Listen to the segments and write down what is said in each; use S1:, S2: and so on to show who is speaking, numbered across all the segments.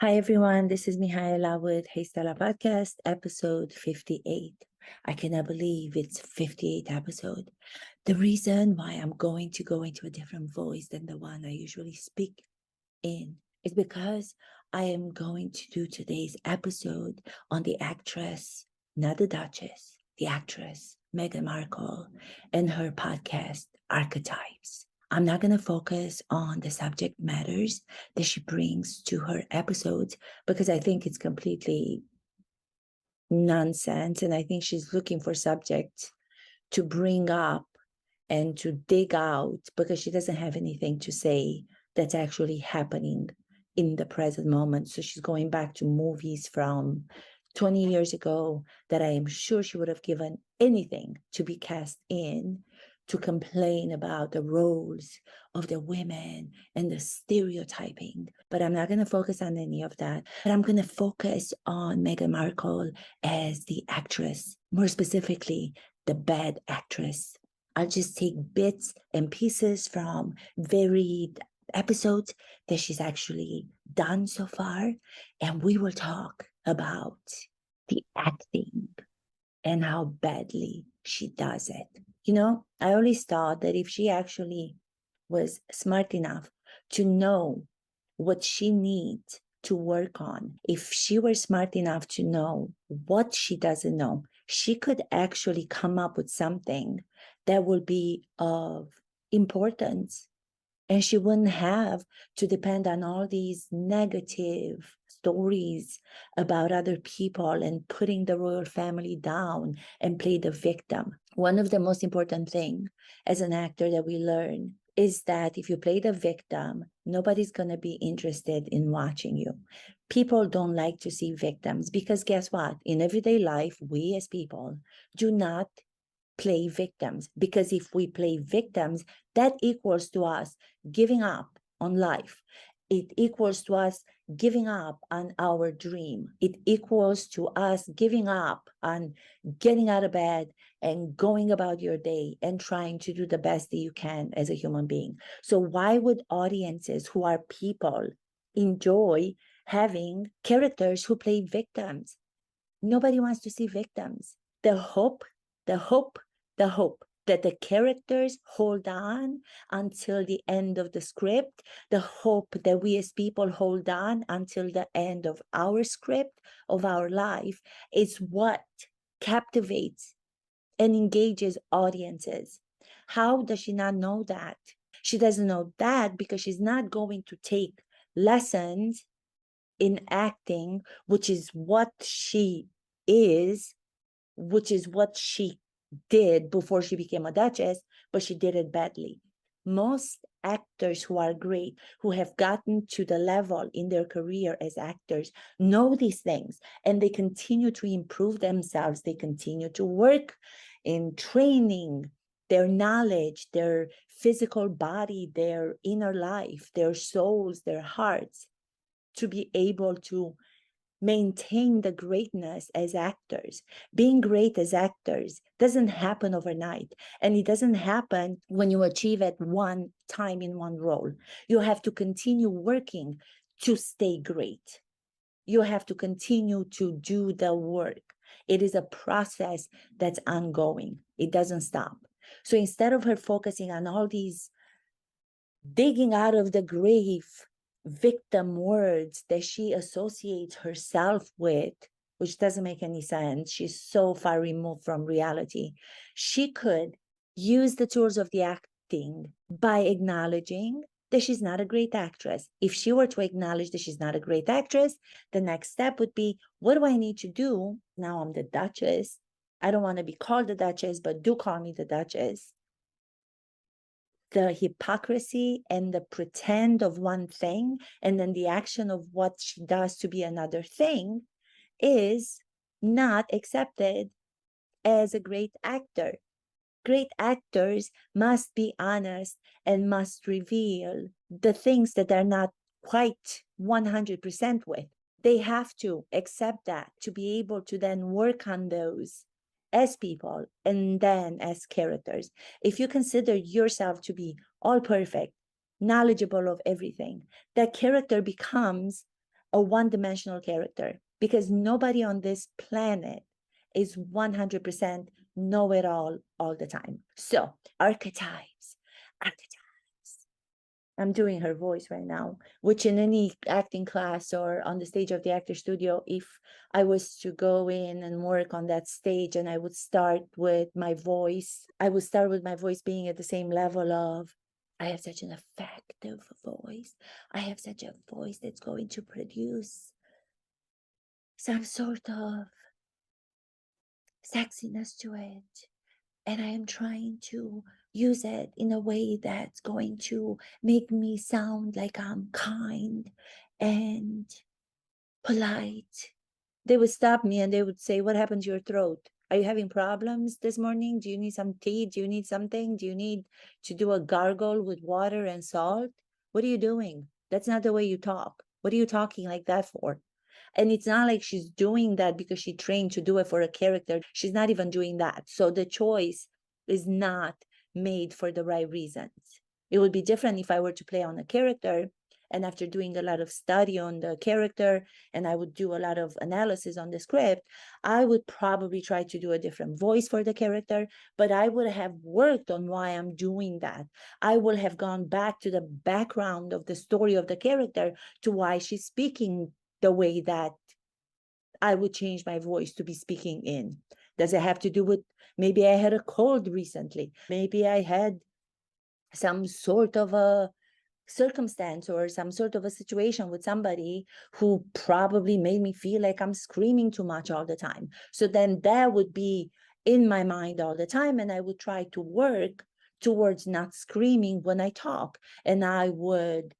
S1: Hi everyone, this is Mihaela with Hey Stella Podcast, episode 58. I cannot believe it's 58 episode. The reason why I'm going to go into a different voice than the one I usually speak in is because I am going to do today's episode on the actress, not the Duchess, the actress, Meghan Markle, and her podcast, Archetypes. I'm not going to focus on the subject matters that she brings to her episodes because I think it's completely nonsense. And I think she's looking for subjects to bring up and to dig out because she doesn't have anything to say that's actually happening in the present moment. So she's going back to movies from 20 years ago that I am sure she would have given anything to be cast in, to complain about the roles of the women and the stereotyping. But I'm not going to focus on any of that. But I'm going to focus on Meghan Markle as the actress, more specifically, the bad actress. I'll just take bits and pieces from varied episodes that she's actually done so far, and we will talk about the acting and how badly she does it. You know, I always thought that if she actually was smart enough to know what she needs to work on, if she were smart enough to know what she doesn't know, she could actually come up with something that will be of importance. And she wouldn't have to depend on all these negative stories about other people and putting the royal family down and play the victim. One of the most important things as an actor that we learn is that if you play the victim, nobody's going to be interested in watching you. People don't like to see victims because guess what? In everyday life, we as people do not play victims, because if we play victims, that equals to us giving up on life. It equals to us giving up on our dream. It equals to us giving up on getting out of bed and going about your day and trying to do the best that you can as a human being. So why would audiences who are people enjoy having characters who play victims? Nobody wants to see victims. The hope that the characters hold on until the end of the script, the hope that we as people hold on until the end of our script, of our life, is what captivates and engages audiences. How does she not know that? She doesn't know that because she's not going to take lessons in acting, which is what she is, which is what she did before she became a duchess, but she did it badly. Most actors who are great, who have gotten to the level in their career as actors, know these things, and they continue to improve themselves. They continue to work in training their knowledge, their physical body, their inner life, their souls, their hearts, to be able to maintain the greatness as actors. Being great as actors doesn't happen overnight, and it doesn't happen when you achieve at one time in one role. You have to continue working to stay great. You have to continue to do the work. It is a process that's ongoing. It doesn't stop. So instead of her focusing on all these digging out of the grave victim words that she associates herself with, which doesn't make any sense. She's so far removed from reality. She could use the tools of the acting by acknowledging that she's not a great actress. If she were to acknowledge that she's not a great actress, the next step would be, what do I need to do? Now I'm the Duchess. I don't want to be called the Duchess, but do call me the Duchess. The hypocrisy and the pretend of one thing and then the action of what she does to be another thing is not accepted as a great actor. Great actors must be honest and must reveal the things that they're not quite 100% with. They have to accept that to be able to then work on those as people and then as characters. If you consider yourself to be all perfect, knowledgeable of everything, that character becomes a one-dimensional character, because nobody on this planet is 100% know-it-all all the time. So archetypes. I'm doing her voice right now, which in any acting class or on the stage of the actor studio, if I was to go in and work on that stage and I would start with my voice, being at the same level of, I have such an effective voice. I have such a voice that's going to produce some sort of sexiness to it. And I am trying to use it in a way that's going to make me sound like I'm kind and polite. They would stop me and they would say, what happened to your throat? Are you having problems this morning? Do you need some tea? Do you need something? Do you need to do a gargle with water and salt? What are you doing? That's not the way you talk. What are you talking like that for? And it's not like she's doing that because she trained to do it for a character. She's not even doing that. So the choice is not made for the right reasons. It would be different if I were to play on a character, and after doing a lot of study on the character, and I would do a lot of analysis on the script, I would probably try to do a different voice for the character, but I would have worked on why I'm doing that. I would have gone back to the background of the story of the character, to why she's speaking the way that I would change my voice to be speaking in. Does it have to do with, maybe I had a cold recently, maybe I had some sort of a circumstance or some sort of a situation with somebody who probably made me feel like I'm screaming too much all the time. So then that would be in my mind all the time, and I would try to work towards not screaming when I talk, and I would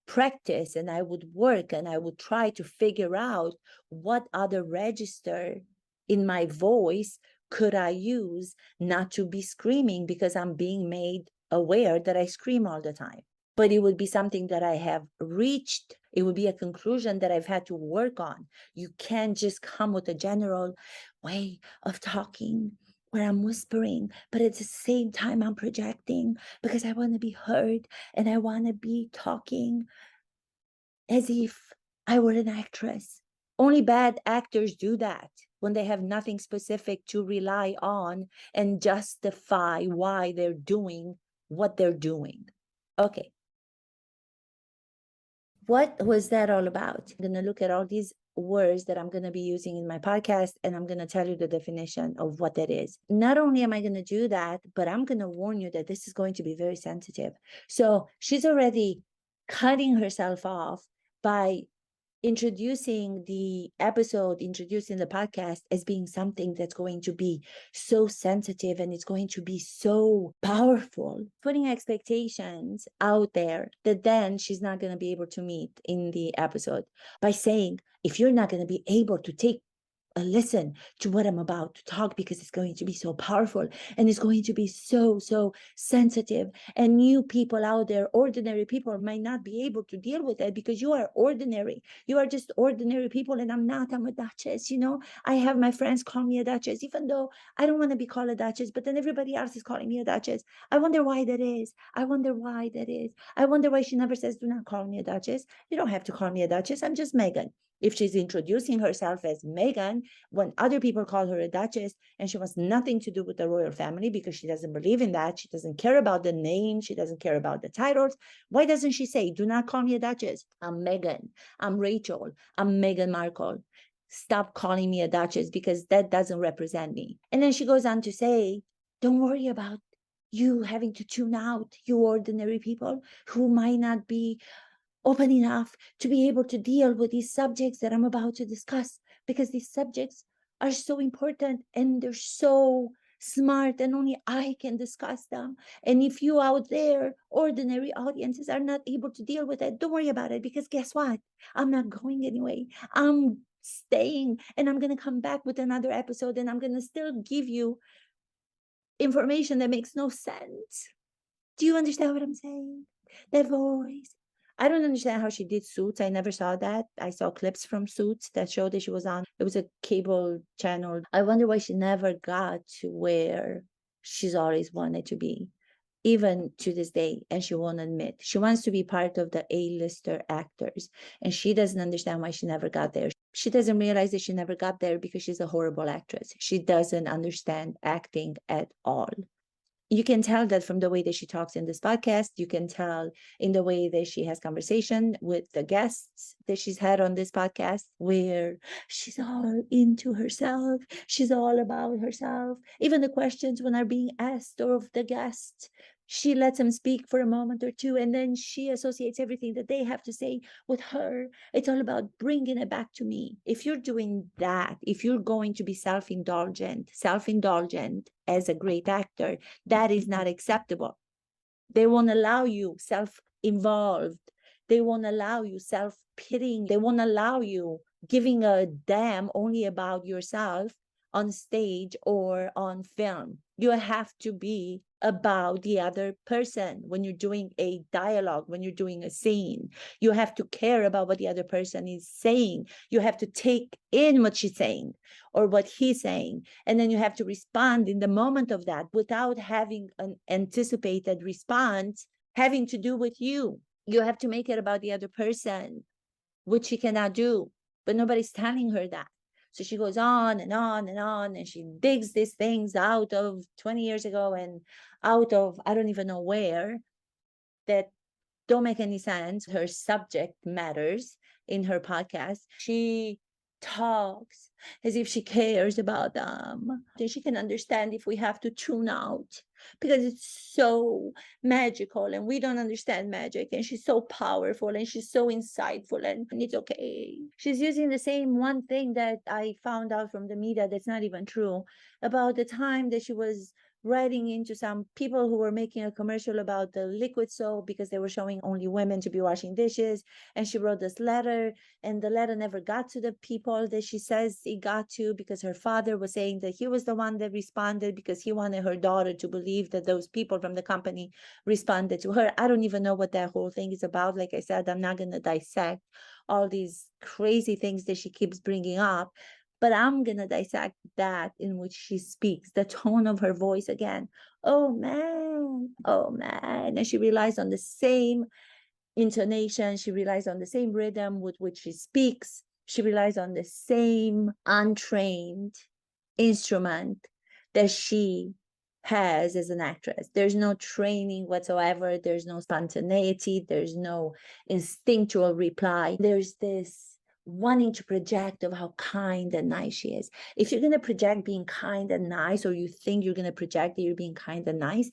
S1: practice and I would work and I would try to figure out what other register in my voice could I use not to be screaming, because I'm being made aware that I scream all the time. But it would be something that I have reached. It would be a conclusion that I've had to work on. You can't just come with a general way of talking where I'm whispering, but at the same time I'm projecting because I want to be heard and I want to be talking as if I were an actress. Only bad actors do that when they have nothing specific to rely on and justify why they're doing what they're doing. Okay. What was that all about? I'm going to look at all these words that I'm going to be using in my podcast, and I'm going to tell you the definition of what that is. Not only am I going to do that, but I'm going to warn you that this is going to be very sensitive. So she's already cutting herself off by introducing the podcast as being something that's going to be so sensitive and it's going to be so powerful, putting expectations out there that then she's not going to be able to meet in the episode, by saying, if you're not going to be able to take listen to what I'm about to talk, because it's going to be so powerful and it's going to be so sensitive, and you people out there, ordinary people, might not be able to deal with it because you are ordinary. You are just ordinary people, and I'm not. I'm a duchess. I have my friends call me a duchess, even though I don't want to be called a duchess, but then everybody else is calling me a duchess. I wonder why that is. I wonder why she never says, do not call me a duchess. You don't have to call me a duchess. I'm just Meghan. If she's introducing herself as Meghan, when other people call her a duchess, and she wants nothing to do with the royal family because she doesn't believe in that, she doesn't care about the name, she doesn't care about the titles, why doesn't she say, do not call me a duchess? I'm Meghan, I'm Rachel, I'm Meghan Markle. Stop calling me a duchess, because that doesn't represent me. And then she goes on to say, don't worry about you having to tune out, you ordinary people who might not be open enough to be able to deal with these subjects that I'm about to discuss, because these subjects are so important and they're so smart and only I can discuss them. And if you out there, ordinary audiences, are not able to deal with it, don't worry about it, because guess what? I'm not going anyway. I'm staying, and I'm going to come back with another episode, and I'm going to still give you information that makes no sense. Do you understand what I'm saying? That voice. I don't understand how she did Suits. I never saw that. I saw clips from Suits, that show that she was on. It was a cable channel. I wonder why she never got to where she's always wanted to be. even to this day, and she won't admit. She wants to be part of the A-lister actors, and she doesn't understand why she never got there. She doesn't realize that she never got there because she's a horrible actress. She doesn't understand acting at all. You can tell that from the way that she talks in this podcast. You can tell in the way that she has conversation with the guests that she's had on this podcast, where she's all into herself. She's all about herself. Even the questions when are being asked of the guests, she lets them speak for a moment or two, and then she associates everything that they have to say with her. It's all about bringing it back to me. If you're doing that, if you're going to be self-indulgent as a great actor, that is not acceptable. They won't allow you self-involved. They won't allow you self-pitying. They won't allow you giving a damn only about yourself on stage or on film. You have to be about the other person when you're doing a dialogue, when you're doing a scene. You have to care about what the other person is saying. You have to take in what she's saying or what he's saying. And then you have to respond in the moment of that without having an anticipated response having to do with you. You have to make it about the other person, which she cannot do, but nobody's telling her that. So she goes on and on and on, and she digs these things out of 20 years ago and out of, I don't even know where, that don't make any sense. Her subject matters in her podcast. She talks as if she cares about them. And she can understand if we have to tune out because it's so magical and we don't understand magic, and she's so powerful and she's so insightful, and it's okay. She's using the same one thing that I found out from the media that's not even true about the time that she was writing into some people who were making a commercial about the liquid soap because they were showing only women to be washing dishes. And she wrote this letter, and the letter never got to the people that she says it got to, because her father was saying that he was the one that responded because he wanted her daughter to believe that those people from the company responded to her. I don't even know what that whole thing is about. Like I said, I'm not going to dissect all these crazy things that she keeps bringing up. But I'm going to dissect that in which she speaks, the tone of her voice again. Oh, man. Oh, man. And she relies on the same intonation. She relies on the same rhythm with which she speaks. She relies on the same untrained instrument that she has as an actress. There's no training whatsoever. There's no spontaneity. There's no instinctual reply. There's this wanting to project of how kind and nice she is. If you're going to project being kind and nice, or you think you're going to project that you're being kind and nice,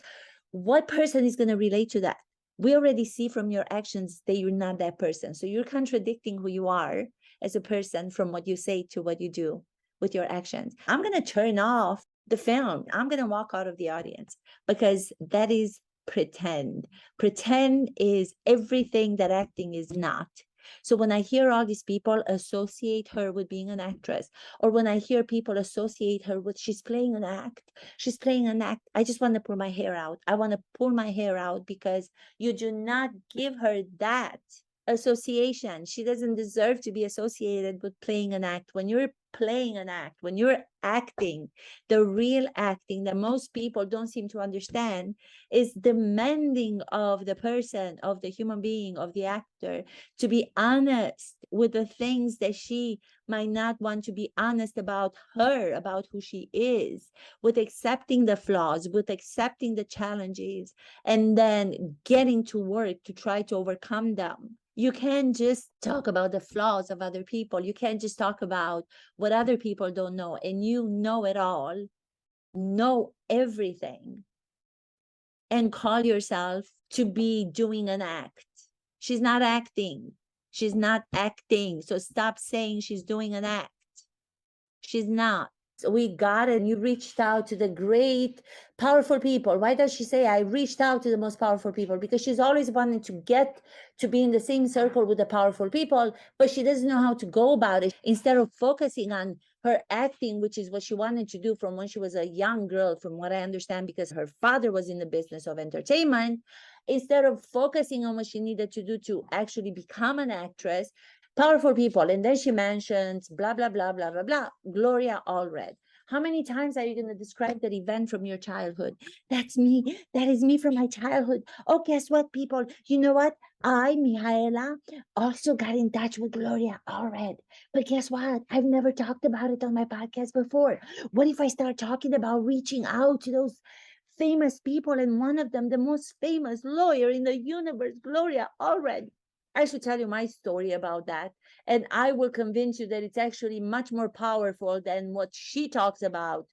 S1: what person is going to relate to that? We already see from your actions that you're not that person. So you're contradicting who you are as a person from what you say to what you do with your actions. I'm going to turn off the film. I'm going to walk out of the audience because that is pretend. Pretend is everything that acting is not. So when I hear all these people associate her with being an actress, or when I hear people associate her with she's playing an act, I just want to pull my hair out. I want to pull my hair out because you do not give her that association. She doesn't deserve to be associated with playing an act. When you're playing an act, when you're acting, the real acting that most people don't seem to understand is demanding of the person, of the human being, of the actor, to be honest with the things that she might not want to be honest about her, about who she is, with accepting the flaws, with accepting the challenges, and then getting to work to try to overcome them. You can't just talk about the flaws of other people. You can't just talk about what other people don't know, and you know it all, know everything, and call yourself to be doing an act. She's not acting. She's not acting. So stop saying she's doing an act. She's not. So we got it. And you reached out to the great, powerful people. Why does she say, I reached out to the most powerful people? Because she's always wanting to get to be in the same circle with the powerful people, but she doesn't know how to go about it. Instead of focusing on her acting, which is what she wanted to do from when she was a young girl, from what I understand, because her father was in the business of entertainment, instead of focusing on what she needed to do to actually become an actress, powerful people. And then she mentions blah, blah, blah, blah, blah, blah, Gloria Allred. How many times are you going to describe that event from your childhood? That's me. That is me from my childhood. Oh, guess what, people? You know what? I, Mihaela, also got in touch with Gloria Allred. But guess what? I've never talked about it on my podcast before. What if I start talking about reaching out to those famous people, and one of them, the most famous lawyer in the universe, Gloria Allred? I should tell you my story about that, and I will convince you that it's actually much more powerful than what she talks about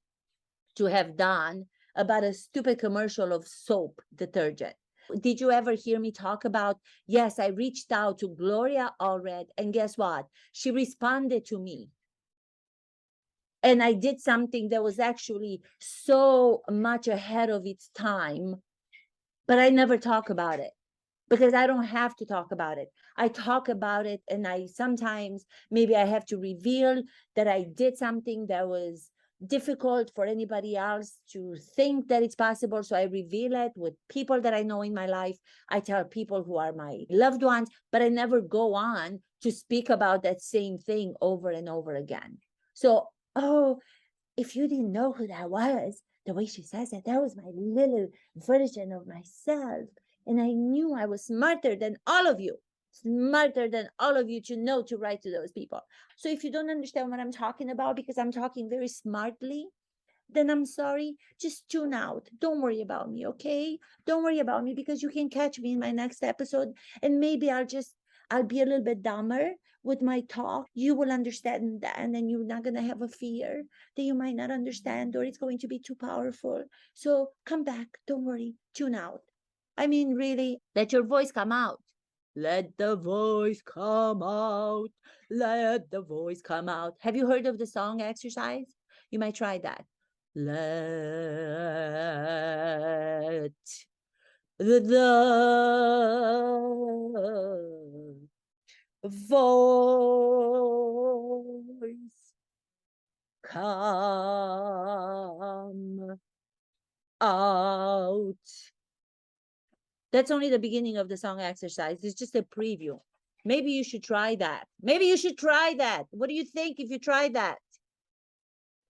S1: to have done about a stupid commercial of soap detergent. Did you ever hear me talk about, yes, I reached out to Gloria Allred, and guess what? She responded to me. And I did something that was actually so much ahead of its time, but I never talk about it because I don't have to talk about it. I talk about it, and I sometimes maybe I have to reveal that I did something that was difficult for anybody else to think that it's possible. So I reveal it with people that I know in my life. I tell people who are my loved ones, but I never go on to speak about that same thing over and over again. So, oh, if you didn't know who that was, the way she says it, that was my little version of myself. And I knew I was smarter than all of you, to know to write to those people. So if you don't understand what I'm talking about, because I'm talking very smartly, then I'm sorry, just tune out. Don't worry about me, okay? Don't worry about me, because you can catch me in my next episode, and maybe I'll be a little bit dumber with my talk. You will understand that, and then you're not going to have a fear that you might not understand, or it's going to be too powerful. So come back. Don't worry. Tune out. I mean, really, let your voice come out. Let the voice come out. Let the voice come out. Have you heard of the song exercise? You might try that. Let the voice come out. That's only the beginning of the song exercise. It's just a preview. Maybe you should try that. Maybe you should try that. What do you think if you try that?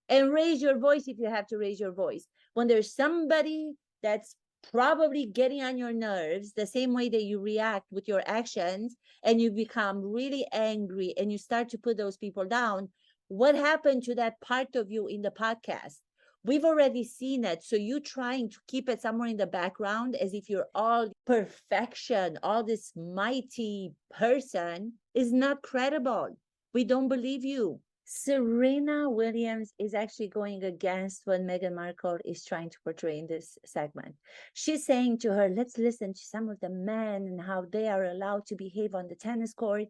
S1: And raise your voice if you have to raise your voice. When there's somebody that's probably getting on your nerves, the same way that you react with your actions, and you become really angry and you start to put those people down, what happened to that part of you in the podcast? We've already seen it. So you trying to keep it somewhere in the background as if you're all perfection, all this mighty person, is not credible. We don't believe you. Serena Williams is actually going against what Meghan Markle is trying to portray in this segment. She's saying to her, let's listen to some of the men and how they are allowed to behave on the tennis court.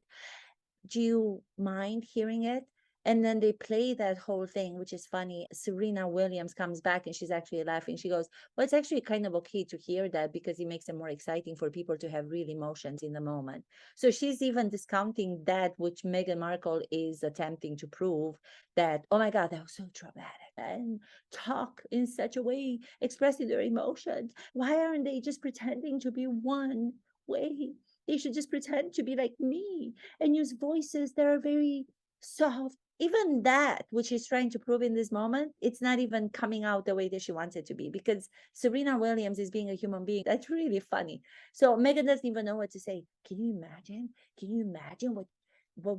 S1: Do you mind hearing it? And then they play that whole thing, which is funny. Serena Williams comes back and she's actually laughing. She goes, well, it's actually kind of okay to hear that because it makes it more exciting for people to have real emotions in the moment. So she's even discounting that, which Meghan Markle is attempting to prove that, oh my God, that was so traumatic. And talk in such a way, expressing their emotions. Why aren't they just pretending to be one way? They should just pretend to be like me and use voices that are very soft. Even that, which she's trying to prove in this moment, it's not even coming out the way that she wants it to be, because Serena Williams is being a human being. That's really funny. So Meghan doesn't even know what to say. Can you imagine? Can you imagine what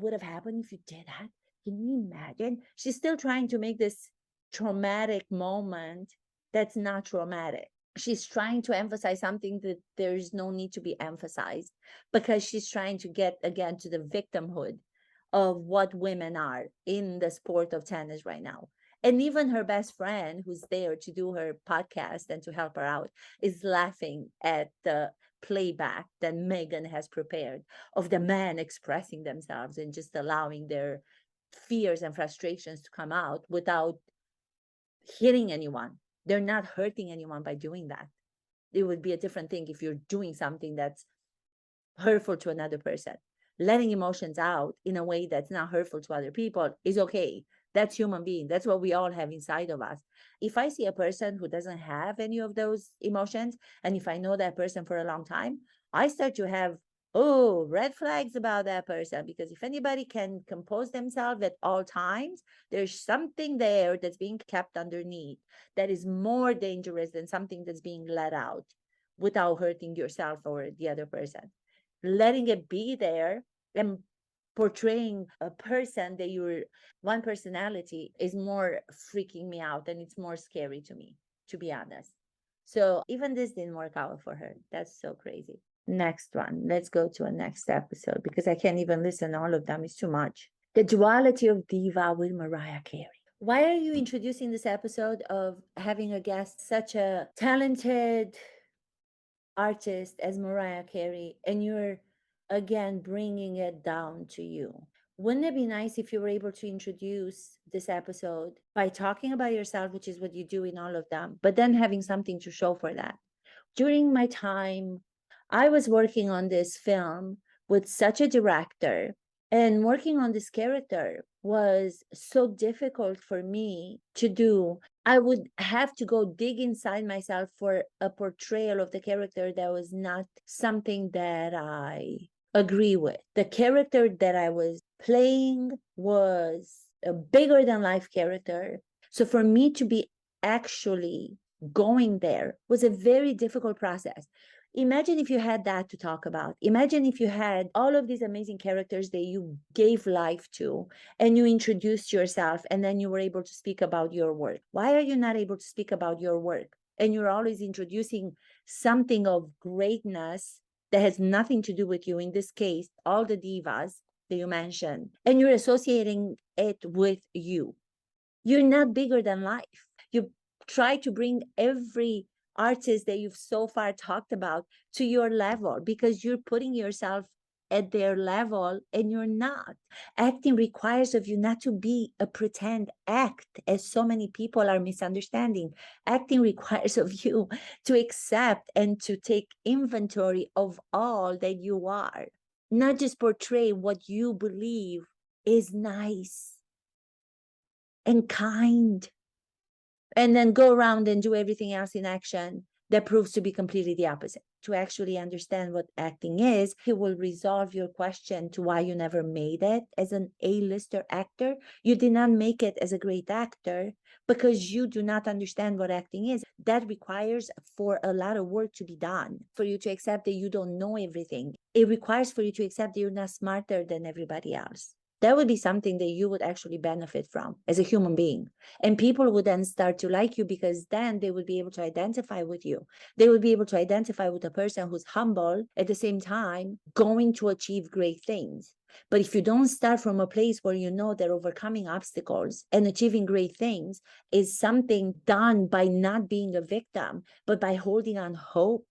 S1: would have happened if you did that? Can you imagine? She's still trying to make this traumatic moment that's not traumatic. She's trying to emphasize something that there's no need to be emphasized, because she's trying to get again to the victimhood of what women are in the sport of tennis right now. And even her best friend, who's there to do her podcast and to help her out, is laughing at the playback that Meghan has prepared of the men expressing themselves and just allowing their fears and frustrations to come out without hitting anyone. They're not hurting anyone by doing that. It would be a different thing if you're doing something that's hurtful to another person. Letting emotions out in a way that's not hurtful to other people is okay. That's human being. That's what we all have inside of us. If I see a person who doesn't have any of those emotions, and if I know that person for a long time, I start to have, oh, red flags about that person. Because if anybody can compose themselves at all times, there's something there that's being kept underneath that is more dangerous than something that's being let out without hurting yourself or the other person. Letting it be there and portraying a person that you're one personality is more freaking me out, and it's more scary to me, to be honest. So even this didn't work out for her. That's so crazy. Next one. Let's go to a next episode because I can't even listen to all of them. It's too much. The duality of diva with Mariah Carey. Why are you introducing this episode of having a guest such a talented artist as Mariah Carey, and you're again bringing it down to you? Wouldn't it be nice if you were able to introduce this episode by talking about yourself, which is what you do in all of them, but then having something to show for that? During my time, I was working on this film with such a director, and working on this character was so difficult for me to do. I would have to go dig inside myself for a portrayal of the character that was not something that I agree with. The character that I was playing was a bigger than life character. So for me to be actually going there was a very difficult process. Imagine if you had that to talk about. Imagine if you had all of these amazing characters that you gave life to, and you introduced yourself, and then you were able to speak about your work. Why are you not able to speak about your work? And you're always introducing something of greatness that has nothing to do with you. In this case, all the divas that you mentioned, and you're associating it with you. You're not bigger than life. You try to bring every artist that you've so far talked about to your level because you're putting yourself at their level, and you're not. Acting requires of you not to be a pretend act, as so many people are misunderstanding. Acting requires of you to accept and to take inventory of all that you are, not just portray what you believe is nice and kind, and then go around and do everything else in action that proves to be completely the opposite. To actually understand what acting is, it will resolve your question to why you never made it as an A-lister actor. You did not make it as a great actor because you do not understand what acting is. That requires for a lot of work to be done, for you to accept that you don't know everything. It requires for you to accept that you're not smarter than everybody else. That would be something that you would actually benefit from as a human being. And people would then start to like you because then they would be able to identify with you. They would be able to identify with a person who's humble, at the same time going to achieve great things. But if you don't start from a place where you know that overcoming obstacles and achieving great things is something done by not being a victim, but by holding on hope.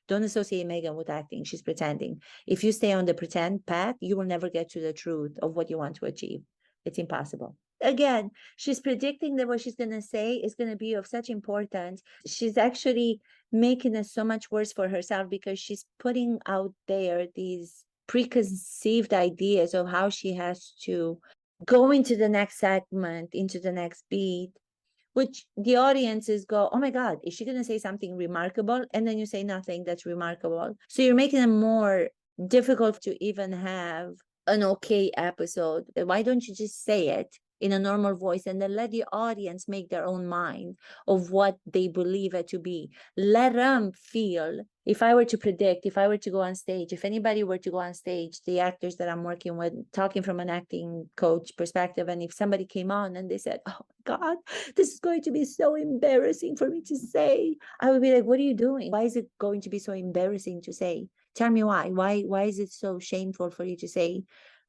S1: Don't associate Meghan with acting. She's pretending. If you stay on the pretend path, you will never get to the truth of what you want to achieve. It's impossible. Again, she's predicting that what she's going to say is going to be of such importance. She's actually making it so much worse for herself because she's putting out there these preconceived ideas of how she has to go into the next segment, into the next beat, which the audiences go, oh my God, is she going to say something remarkable? And then you say nothing that's remarkable. So you're making it more difficult to even have an okay episode. Why don't you just say it in a normal voice and then let the audience make their own mind of what they believe it to be? Let them feel. If I were to predict, if I were to go on stage, if anybody were to go on stage, the actors that I'm working with, talking from an acting coach perspective, and if somebody came on and they said, oh my God, this is going to be so embarrassing for me to say, I would be like, what are you doing? Why is it going to be so embarrassing to say? Tell me why. Why is it so shameful for you to say?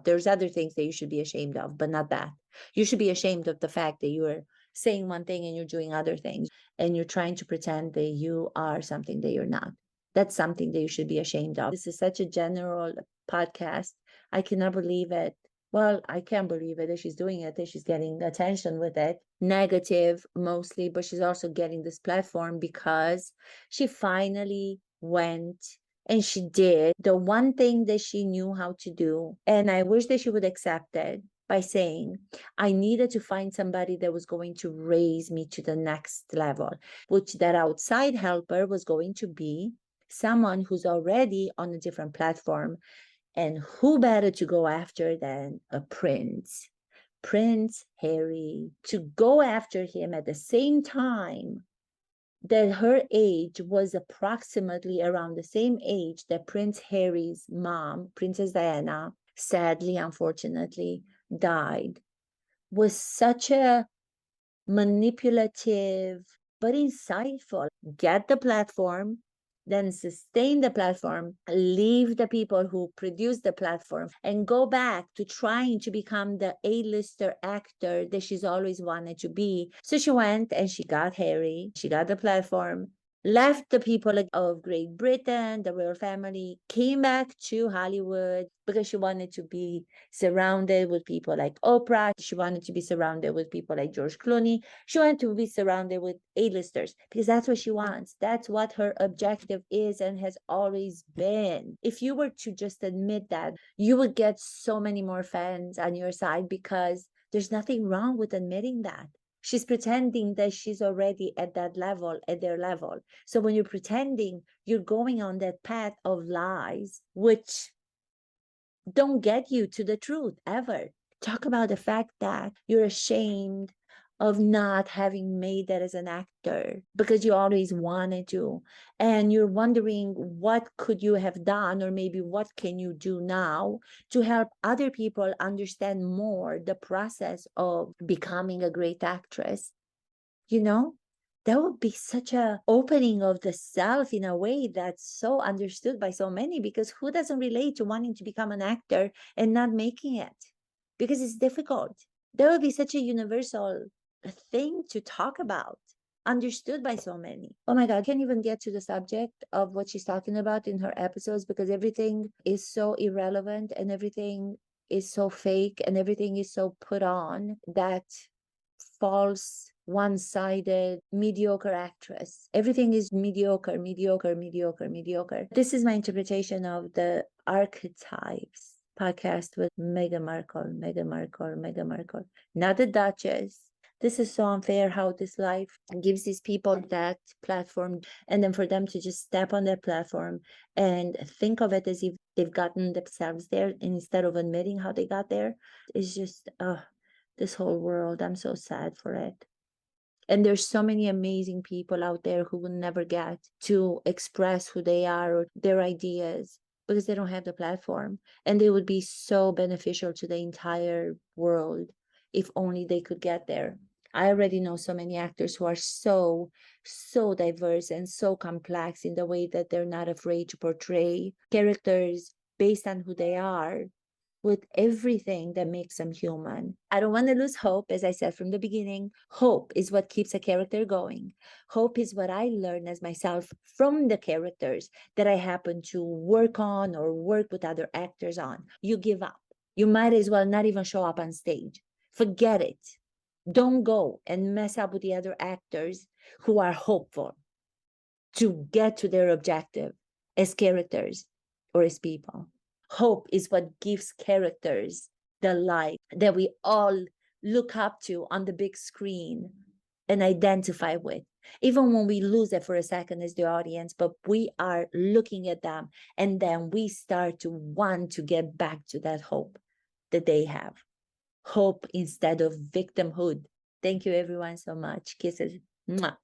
S1: There's other things that you should be ashamed of, but not that. You should be ashamed of the fact that you're saying one thing and you're doing other things, and you're trying to pretend that you are something that you're not. That's something that you should be ashamed of. This is such a general podcast. I cannot believe it. Well, I can't believe it that she's doing it, that she's getting attention with it. Negative mostly, but she's also getting this platform because she finally went and she did the one thing that she knew how to do. And I wish that she would accept it by saying, I needed to find somebody that was going to raise me to the next level, which that outside helper was going to be someone who's already on a different platform. And who better to go after than a prince? Prince Harry, to go after him at the same time that her age was approximately around the same age that Prince Harry's mom, Princess Diana, sadly, unfortunately, died, was such a manipulative but insightful. Get the platform, then sustain the platform, leave the people who produce the platform, and go back to trying to become the A-lister actor that she's always wanted to be. So she went and she got Harry, she got the platform, left the people of Great Britain, the royal family, came back to Hollywood because she wanted to be surrounded with people like Oprah. She wanted to be surrounded with people like George Clooney. She wanted to be surrounded with A-listers because that's what she wants. That's what her objective is and has always been. If you were to just admit that, you would get so many more fans on your side because there's nothing wrong with admitting that. She's pretending that she's already at that level, at their level. So when you're pretending, you're going on that path of lies, which don't get you to the truth ever. Talk about the fact that you're ashamed of not having made that as an actor because you always wanted to, and you're wondering what could you have done, or maybe what can you do now to help other people understand more the process of becoming a great actress. You know, that would be such a opening of the self in a way that's so understood by so many, because who doesn't relate to wanting to become an actor and not making it because it's difficult? That would be such a universal thing to talk about, understood by so many. Oh my God, I can't even get to the subject of what she's talking about in her episodes because everything is so irrelevant and everything is so fake and everything is so put on that false, one-sided, mediocre actress. Everything is mediocre, mediocre, mediocre, mediocre. This is my interpretation of the Archetypes podcast with Meghan Markle, Meghan Markle, Meghan Markle, not the Duchess. This is so unfair how this life gives these people that platform, and then for them to just step on that platform and think of it as if they've gotten themselves there instead of admitting how they got there. It's just, this whole world. I'm so sad for it. And there's so many amazing people out there who will never get to express who they are or their ideas because they don't have the platform. And they would be so beneficial to the entire world if only they could get there. I already know so many actors who are so diverse and so complex in the way that they're not afraid to portray characters based on who they are, with everything that makes them human. I don't want to lose hope. As I said from the beginning, hope is what keeps a character going. Hope is what I learn as myself from the characters that I happen to work on or work with other actors on. You give up. You might as well not even show up on stage. Forget it. Don't go and mess up with the other actors who are hopeful to get to their objective as characters or as people. Hope is what gives characters the light that we all look up to on the big screen and identify with, even when we lose it for a second as the audience, but we are looking at them and then we start to want to get back to that hope that they have. Hope instead of victimhood. Thank you everyone so much. Kisses. Mwah.